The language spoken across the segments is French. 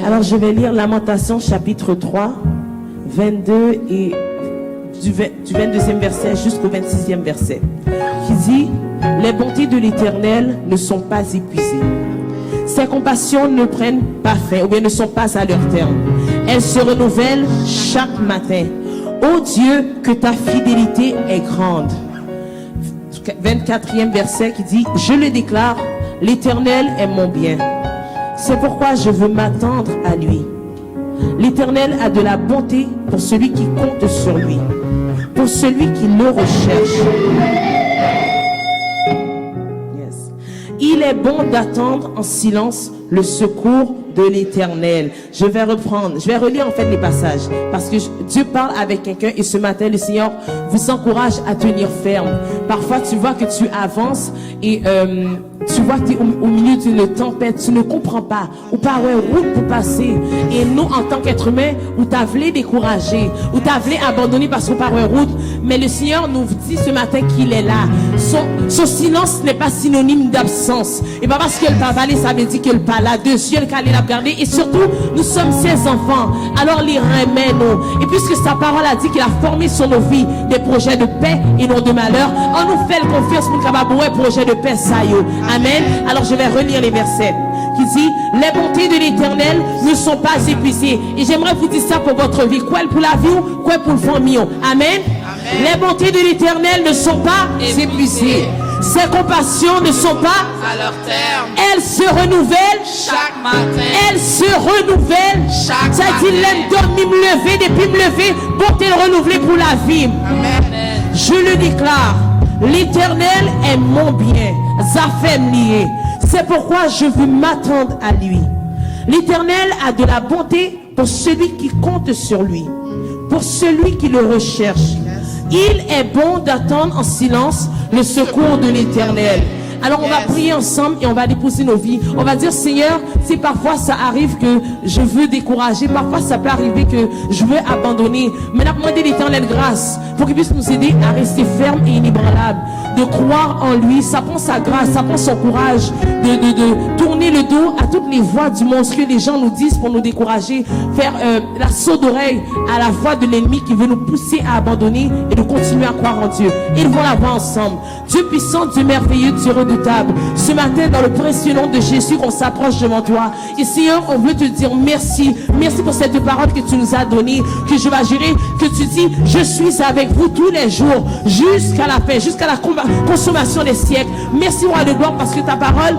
Alors je vais lire Lamentation chapitre 3, 22 et du 22e verset jusqu'au 26e verset, qui dit: les bontés de l'Éternel ne sont pas épuisées. Ses compassions ne prennent pas fin, ou bien ne sont pas à leur terme. Elles se renouvellent chaque matin. Ô Dieu, que ta fidélité est grande. 24e verset qui dit: je le déclare, l'Éternel est mon bien. C'est pourquoi je veux m'attendre à lui. L'Éternel a de la bonté pour celui qui compte sur lui, pour celui qui le recherche. Il est bon d'attendre en silence le secours de l'Éternel. Je vais relire en fait les passages, parce que Dieu parle avec quelqu'un, et ce matin le Seigneur vous encourage à tenir ferme. Parfois tu vois que tu avances et tu vois que tu es au milieu d'une tempête, tu ne comprends pas, ou pas ouais, route pour passer. Et nous, en tant qu'être humain, ou t'as voulu décourager, ou t'as voulu abandonner parce qu'on part route, mais le Seigneur nous dit ce matin qu'il est là. Son silence n'est pas synonyme d'absence. Et pas parce qu'elle t'a valé, ça veut dire qu'elle pas là. Dieu, elle l'a regardé. Et surtout, nous sommes ses enfants. Alors les remet nous. Et puisque sa parole a dit qu'il a formé sur nos vies des projets de paix et non de malheur, on nous fait confiance pour le projet de paix, ça y est. Amen. Alors je vais relire les versets qui dit: les bontés de l'Éternel ne sont pas épuisées. Et j'aimerais vous dire ça pour votre vie. Quoi pour la vie ou quoi pour le famille. Amen. Les bontés de l'Éternel ne sont pas épuisées. Ses compassions ne sont pas à leur terme. Elles se renouvellent chaque matin. Elles se renouvellent chaque matin. Ça dit: l'aime de me lever, depuis me lever, bonté renouvelée pour la vie. Amen. Je le déclare, l'Éternel est mon bien. Zafemlié. C'est pourquoi je veux m'attendre à lui. L'Éternel a de la bonté pour celui qui compte sur lui, pour celui qui le recherche. Il est bon d'attendre en silence le secours de l'Éternel. Alors on va prier ensemble et on va déposer nos vies. On va dire: Seigneur, si parfois ça arrive que je veux décourager, parfois ça peut arriver que je veux abandonner, mais la demander l'Éternel grâce pour qu'il puisse nous aider à rester ferme et inébranlable, de croire en lui. Ça prend sa grâce, ça prend son courage de tourner le dos à toutes les voix du monde, ce que les gens nous disent pour nous décourager, faire la sourde oreille à la voix de l'ennemi qui veut nous pousser à abandonner et de continuer à croire en Dieu. Ils vont la voir ensemble. Dieu puissant, Dieu merveilleux, Dieu redoutable, ce matin dans le précieux nom de Jésus qu'on s'approche devant toi. Et Seigneur, on veut te dire merci. Merci pour cette parole que tu nous as donnée, que je vais gérer, que tu dis: je suis avec vous tous les jours jusqu'à la fin, jusqu'à la consommation des siècles. Merci roi de gloire, parce que ta parole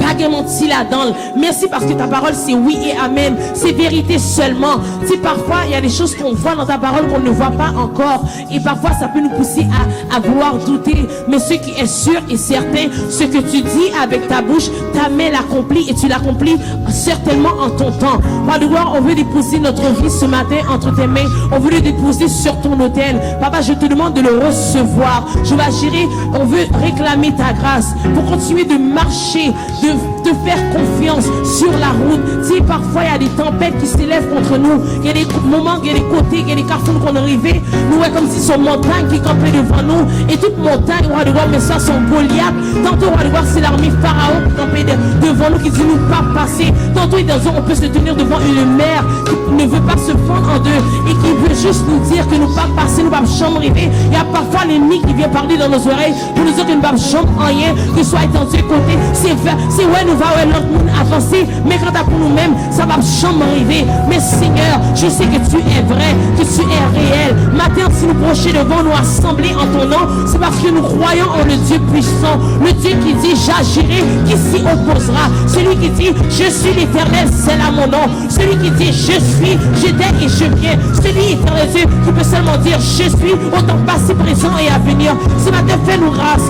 pas de menti là-dedans. Merci parce que ta parole c'est oui et amen, c'est vérité seulement. Si parfois il y a des choses qu'on voit dans ta parole qu'on ne voit pas encore, et parfois ça peut nous pousser à vouloir douter, mais ce qui est sûr et certain, ce que tu dis avec ta bouche, ta main l'accomplit, et tu l'accomplis certainement en ton temps. Par de gloire, on veut déposer notre vie ce matin entre tes mains, on veut le déposer sur ton autel. Papa, je te demande de le recevoir. Je vais gérer, on veut réclamer ta grâce pour continuer de marcher, de faire confiance sur la route. Si parfois il y a des tempêtes qui s'élèvent contre nous, il y a des moments, il y a des côtés, il y a des carrefours qu'on est arrivé, nous est comme si son montagne qui campait devant nous, et toute montagne, roi de gloire, mais ça son Goliath. Tantôt roi de gloire, c'est l'armée Pharaon qui campait devant nous, qui dit nous pas passer. Tantôt on peut se tenir devant une mer qui ne veut pas se fendre en deux et qui veut juste nous dire que nous pas passer, nous pas chambre arriver. Il y a parfois l'ennemi qui vient parler dans nos oreilles pour nous dire que nous pas chambre en rien, que soit étendu côté. C'est ouais, nous va l'autre monde avancer, mais quand à pour nous-mêmes, ça va chambre arriver. Mais Seigneur, je sais que tu es vrai, que tu es réel. Matin, si nous procher devant nous assembler en ton nom, c'est parce que nous croyons en le Dieu puissant, le Dieu qui dit j'agirai, qui s'y opposera, celui qui dit je suis l'Éternel, c'est là mon nom, celui qui dit je suis, j'étais et je viens, celui éternel Dieu qui peut seulement dire je suis, autant passé, présent et à venir. Ce matin, fais-nous grâce,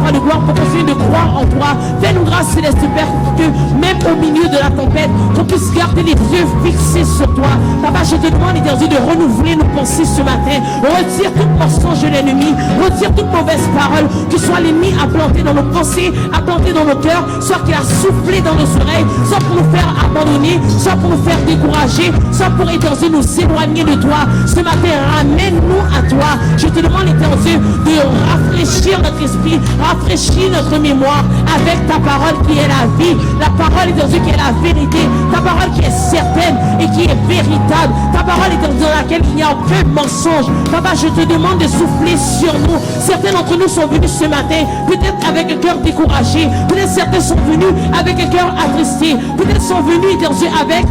roi de gloire, pour continuer de croire en toi. Fais-nous grâce, Céleste Père, que même au milieu de la tempête, qu'on puisse garder les yeux fixés sur toi. Papa, je te demande, éternel, de renouveler nos pensées ce matin. Retire tout mensonge de l'ennemi, retire toute mauvaise parole, que soit l'ennemi à planter dans nos pensées, à planter dans nos cœurs, soit qu'il a soufflé dans nos oreilles, soit pour nous faire abandonner abandonner, soit pour nous faire décourager, soit pour éternel nous éloigner de toi. Ce matin, ramène-nous à toi. Je te demande, éternel, de rafraîchir notre esprit, rafraîchir notre mémoire avec ta parole qui est la vie, la parole, éternel, qui est la vérité, ta parole qui est certaine et qui est véritable, ta parole, éternel, dans laquelle il n'y a aucun mensonge. Papa, je te demande de souffler sur nous. Certains d'entre nous sont venus ce matin, peut-être avec un cœur découragé, peut-être certains sont venus avec un cœur attristé, peut-être sont venus, éternel, avec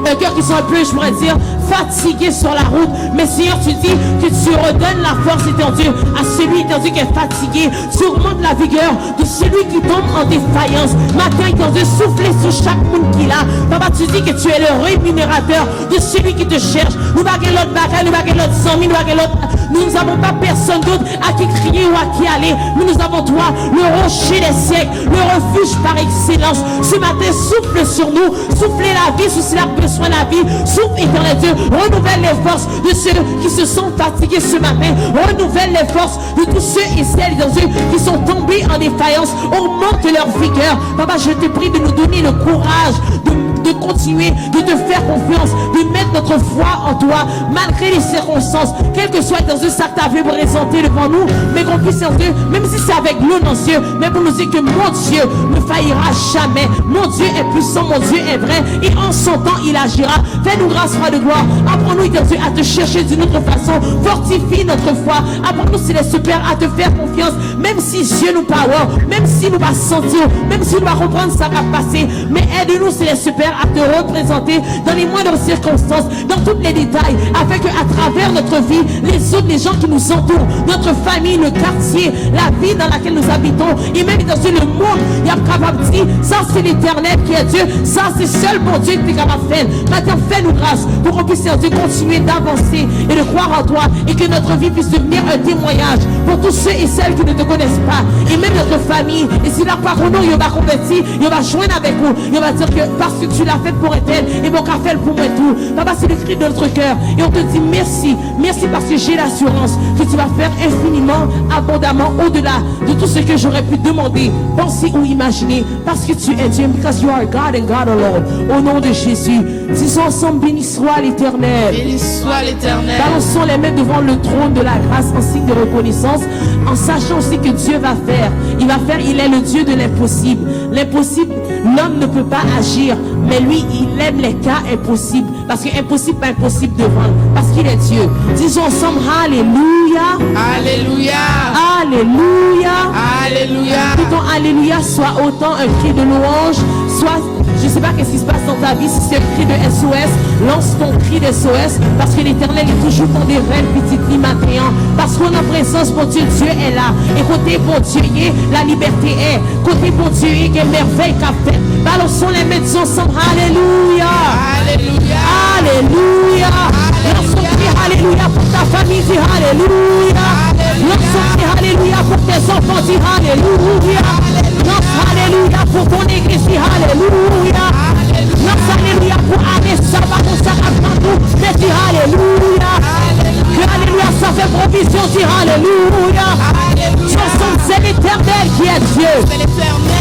un cœur qui sont un peu, je pourrais dire, fatigués sur la route. Mais Seigneur, tu dis que tu redonnes la force, étendue, à celui, étendue, qui est fatigué. Tu augmentes la vigueur de celui qui tombe en défaillance. Matin, étendue, souffler sur chaque monde qu'il a. Papa, tu dis que tu es le rémunérateur de celui qui te cherche. Nous n'avons l'autre bagaille, nous n'avons l'autre 100 000, nous n'avons pas personne d'autre à qui crier ou à qui aller. Mais nous avons toi, le rocher des siècles, le refuge par excellence. Ce matin, souffle sur nous, souffle la vie, sous cela besoin de la vie. Souffle, éternel Dieu, renouvelle les forces de ceux qui se sont fatigués ce matin. Renouvelle les forces de tous ceux et celles qui sont tombés en défaillance. Augmente leur vigueur. Papa, je te prie de nous donner le courage de continuer, de te faire confiance, de mettre notre foi en toi, malgré les circonstances, quel que soit dans ce sac que tu avais présenté devant nous, mais qu'on puisse entrer, même si c'est avec l'eau dans les yeux, mais pour nous dire que mon Dieu ne faillira jamais. Mon Dieu est puissant, mon Dieu est vrai, et en son temps il agira. Fais-nous grâce, roi de gloire. Apprends-nous, Dieu, à te chercher d'une autre façon. Fortifie notre foi. Apprends-nous, Céleste Père, à te faire confiance, même si Dieu nous power, même si nous va sentir, même si nous va comprendre ça va passer. Mais aide-nous, Céleste Père, à te représenter dans les moindres circonstances, dans tous les détails, afin qu'à travers notre vie, les autres, les gens qui nous entourent, notre famille, le quartier, la vie dans laquelle nous habitons, et même dans le monde, il y a capable de dire, ça c'est l'Éternel qui est Dieu, ça c'est seul mon Dieu qui est capable de faire. Maintenant, fais-nous grâce pour qu'on puisse continuer d'avancer et de croire en toi, et que notre vie puisse devenir un témoignage pour tous ceux et celles qui ne te connaissent pas, et même notre famille. Et si la parole nous, il va convertir, il va joindre avec nous, il va dire que parce que tu l'as fait pour elle, et mon café pour moi tout. Papa, c'est le cri de notre cœur, et on te dit merci, merci parce que j'ai l'assurance que tu vas faire infiniment, abondamment, au-delà de tout ce que j'aurais pu demander, penser ou imaginer, parce que tu es Dieu, because you are God and God alone. Au nom de Jésus, disons ensemble, béni soit l'Éternel. Béni soit l'Éternel. Balançons les mains devant le trône de la grâce en signe de reconnaissance, en sachant aussi que Dieu va faire. Il est le Dieu de l'impossible. L'impossible, l'homme ne peut pas agir, mais lui, il aime les cas impossibles, parce que impossible, pas impossible devant, parce qu'il est Dieu. Disons ensemble, Alléluia. Alléluia. Alléluia. Alléluia. Que ton Alléluia soit autant un cri de louange, soit, je ne sais pas qu'est-ce qui se passe dans ta vie, si c'est un cri de SOS, lance ton cri de SOS, parce que l'Éternel est toujours ton des rêves, petite vie maintenant, parce qu'on a présence, mon Dieu, Dieu est là, et côté bon Dieu, la liberté est, côté bon Dieu, il y a merveille qu'a fait. Balançons les mains ensemble, Alléluia. Alléluia. Alléluia. Lance ton cri, Alléluia pour ta famille, dis Alléluia. Lance ton cri, Alléluia pour tes enfants, dis Alléluia. Lance Alléluia pour ton église, dis Alléluia. Lance Alléluia pour aller ça va pour ça avant tout, mais dis Alléluia. Que Alléluia ça fait provision, dis Alléluia. Chanson, c'est l'Éternel qui est Dieu.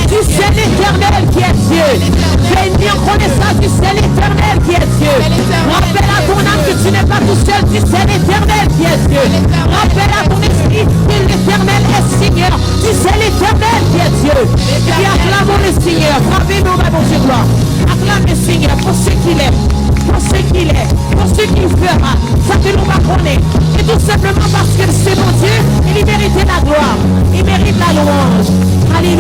Tu sais l'Éternel qui est Dieu. Béni en connaissance, tu sais l'Éternel qui est Dieu. Rappelle à ton âme que tu n'es pas tout seul, tu sais l'Éternel qui est Dieu. Rappelle à ton esprit que l'Éternel est Seigneur. Tu sais l'Éternel qui est Dieu. Et acclamons le Seigneur. Frappez-nous, ma bonne gloire. Acclame le Seigneur pour ce qu'il est, pour ce qu'il est, pour ce qu'il fera. Ça que l'on va connaître. Et tout simplement parce que c'est mon Dieu, il mérite la gloire, il mérite la louange. Alléluia.